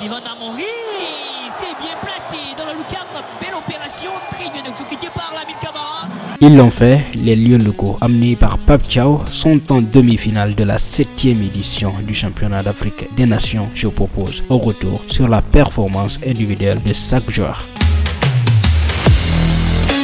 Devant Amori, c'est bien placé dans la lucarne. Belle opération, très bien exécutée par Lamine Camara. Ils l'ont fait, les Lions locaux, amenés par Pape Thiaw, sont en demi-finale de la 7e édition du championnat d'Afrique des Nations. Je propose au retour sur la performance individuelle de chaque joueur.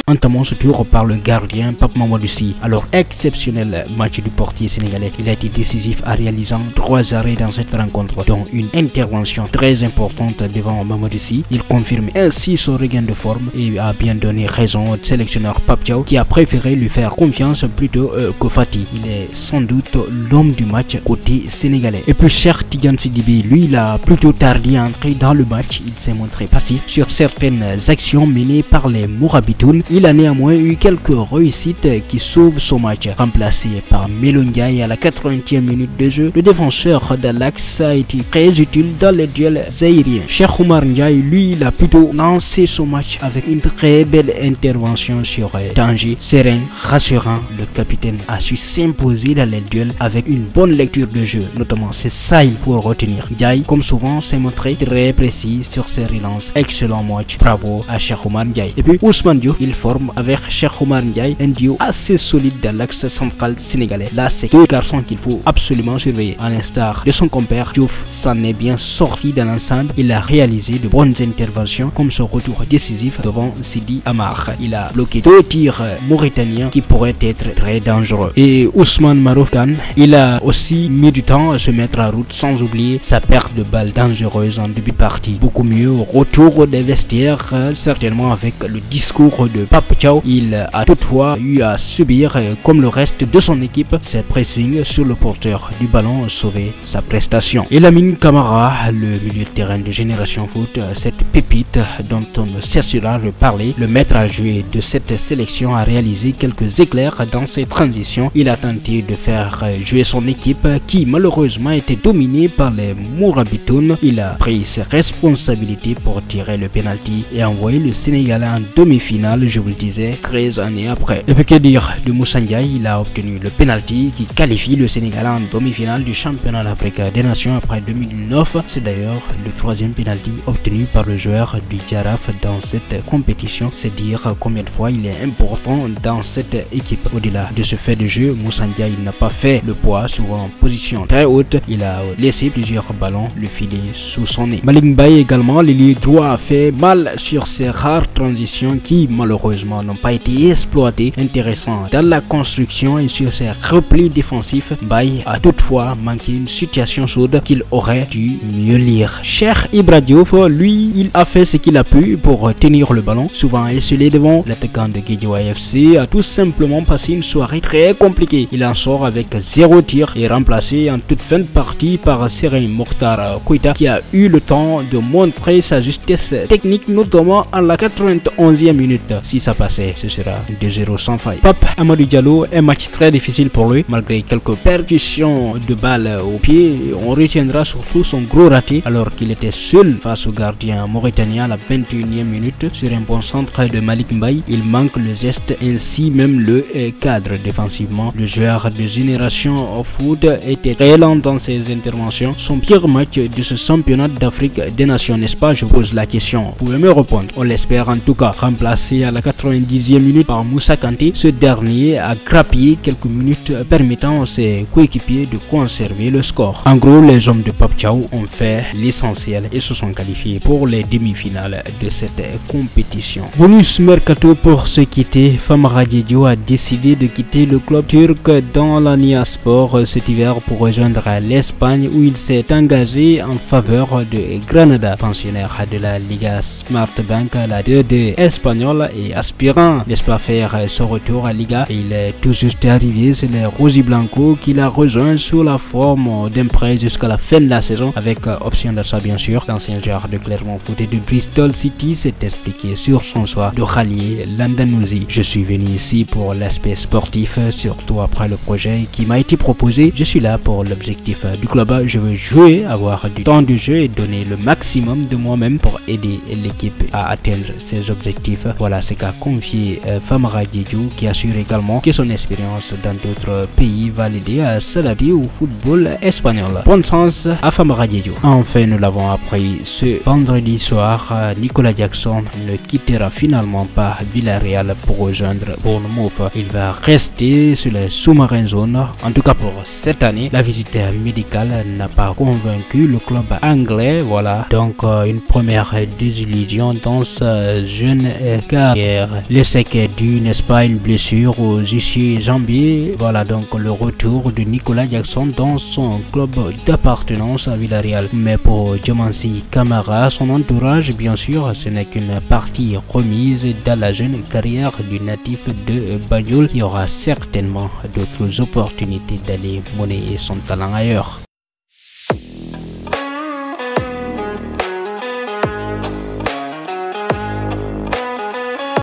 Entamons ce tour par le gardien Pape Mamadou Sy. Alors, exceptionnel match du portier sénégalais. Il a été décisif en réalisant 3 arrêts dans cette rencontre, dont une intervention très importante devant Mamadou Sy. Il confirme ainsi son regain de forme et a bien donné raison au sélectionneur Pape Thiaw, qui a préféré lui faire confiance plutôt que Fati. Il est sans doute l'homme du match côté sénégalais. Et puis Cheikh Tidiane Sidibé, lui, il a plutôt tardé à entrer dans le match. Il s'est montré passif sur certaines actions menées par les Mourabitoun. Il a néanmoins eu quelques réussites qui sauvent son match. Remplacé par Melo Ndiaye à la 80e minute de jeu, le défenseur d'Alax a été très utile dans les duels zaïriens. Cheikh Oumar Ndiaye, lui, il a plutôt lancé son match avec une très belle intervention sur Tanger. Serein, rassurant, le capitaine a su s'imposer dans les duels avec une bonne lecture de jeu. Notamment, c'est ça il faut retenir. Ndiaye, comme souvent, s'est montré très précis sur ses relances. Excellent match. Bravo à Cheikh Oumar Ndiaye. Et puis Ousmane Diouf, il forme avec Cheikh Oumar Ndiaye un duo assez solide dans l'axe central sénégalais. Là, c'est 2 garçons qu'il faut absolument surveiller. À l'instar de son compère, Diouf s'en est bien sorti dans l'ensemble. Il a réalisé de bonnes interventions comme son retour décisif devant Sidi Amar. Il a bloqué 2 tirs mauritaniens qui pourraient être très dangereux. Et Ousmane Marouf Kane, il a aussi mis du temps à se mettre en route, sans oublier sa perte de balle dangereuse en début de partie. Beaucoup mieux au retour des vestiaires, certainement avec le discours de Pape Thiaw. Il a toutefois eu à subir, comme le reste de son équipe, ses pressings sur le porteur du ballon, sauvé sa prestation. Et Lamine Camara, le milieu de terrain de Génération Foot, cette pépite dont on ne cessera de parler, le maître à jouer de cette sélection, a réalisé quelques éclairs dans ses transitions. Il a tenté de faire jouer son équipe qui malheureusement était dominée par les Mourabitoun. Il a pris ses responsabilités pour tirer le penalty et envoyer le Sénégalais en demi-finale, je vous le disais, 13 années après. Et puis que dire de Moussa Ndiaye, il a obtenu le penalty qui qualifie le Sénégal en demi-finale du championnat d'Afrique des Nations après 2009. C'est d'ailleurs le 3e penalty obtenu par le joueur du Djaraf dans cette compétition. C'est dire combien de fois il est important dans cette équipe. Au-delà de ce fait de jeu, Moussa Ndiaye n'a pas fait le poids, souvent en position très haute. Il a laissé plusieurs ballons le filer sous son nez. Malick Mbaye également, l'ailier droit, a fait mal sur ses rares transitions qui malheureusement n'ont pas été exploitées. Intéressant dans la construction et sur ses replis défensifs, Mbaye a toutefois manqué une situation chaude qu'il aurait dû mieux lire. Cheikh Ibra Diouf, lui, il a fait ce qu'il a pu pour tenir le ballon, souvent esselé devant. L'attaquant de Guédiawaye FC a tout simplement passé une soirée très compliquée. Il en sort avec 0 tir et remplacé en toute fin de partie par Serein Mokhtar Koita, qui a eu le temps de montrer sa justesse technique, notamment à la 91e minute. Si ça passait, ce sera 2-0 sans faille. Pape Amadou Diallo, un match très difficile pour lui, malgré quelques percussions de balles au pied. On retiendra surtout son gros raté alors qu'il était seul face au gardien mauritanien à la 21e minute sur un bon centre de Malick Mbaye. Il manque le geste, ainsi même le cadre défensivement. Le joueur de Génération Foot était très lent dans ses interventions. Son pire match de ce championnat d'Afrique des Nations, n'est-ce pas? Je pose la question. Vous pouvez me répondre. On l'espère en tout cas. Remplacé à la 90e minute par Moussa Kanté, ce dernier a grappillé quelques minutes permettant à ses coéquipiers de conserver le score. En gros, les hommes de Pape Thiaw ont fait l'essentiel et se sont qualifiés pour les demi-finales de cette compétition. Bonus mercato pour se quitter. Famara Diédhiou a décidé de quitter le club turc dans la Nia Sport cet hiver pour rejoindre l'Espagne, où il s'est engagé en faveur de Granada, pensionnaire de la Liga Smart Bank, la 2D espagnole, et aspirant, n'est-ce pas, faire son retour à Liga. Et il est tout juste arrivé, c'est les Rosiblanco qu'il a rejoint sous la forme d'un prêt jusqu'à la fin de la saison, avec option d'achat bien sûr. L'ancien joueur de Clermont Foot et de Bristol City s'est expliqué sur son choix de rallier l'Andalousie. Je suis venu ici pour l'aspect sportif, surtout après le projet qui m'a été proposé. Je suis là pour l'objectif du club. Je veux jouer, avoir du temps de jeu et donner le maximum de moi-même pour aider l'équipe à atteindre ses objectifs. Voilà ce qu'a a confié Famara Diédhiou, qui assure également que son expérience dans d'autres pays va l'aider à s'adapter au football espagnol. Bonne chance à Famara Diédhiou. Enfin, nous l'avons appris ce vendredi soir, Nicolas Jackson ne quittera finalement pas Villarreal pour rejoindre Bournemouth. Il va rester sur les sous-marins zone. En tout cas pour cette année, la visite médicale n'a pas convaincu le club anglais. Voilà, donc une première désillusion dans sa jeune carrière. Le sec est dû, n'est-ce pas, une blessure aux ischio-jambiers. Voilà donc le retour de Nicolas Jackson dans son club d'appartenance à Villarreal. Mais pour Diomansy Kamara, son entourage, bien sûr, ce n'est qu'une partie remise dans la jeune carrière du natif de Banjul, qui aura certainement d'autres opportunités d'aller monnayer son talent ailleurs.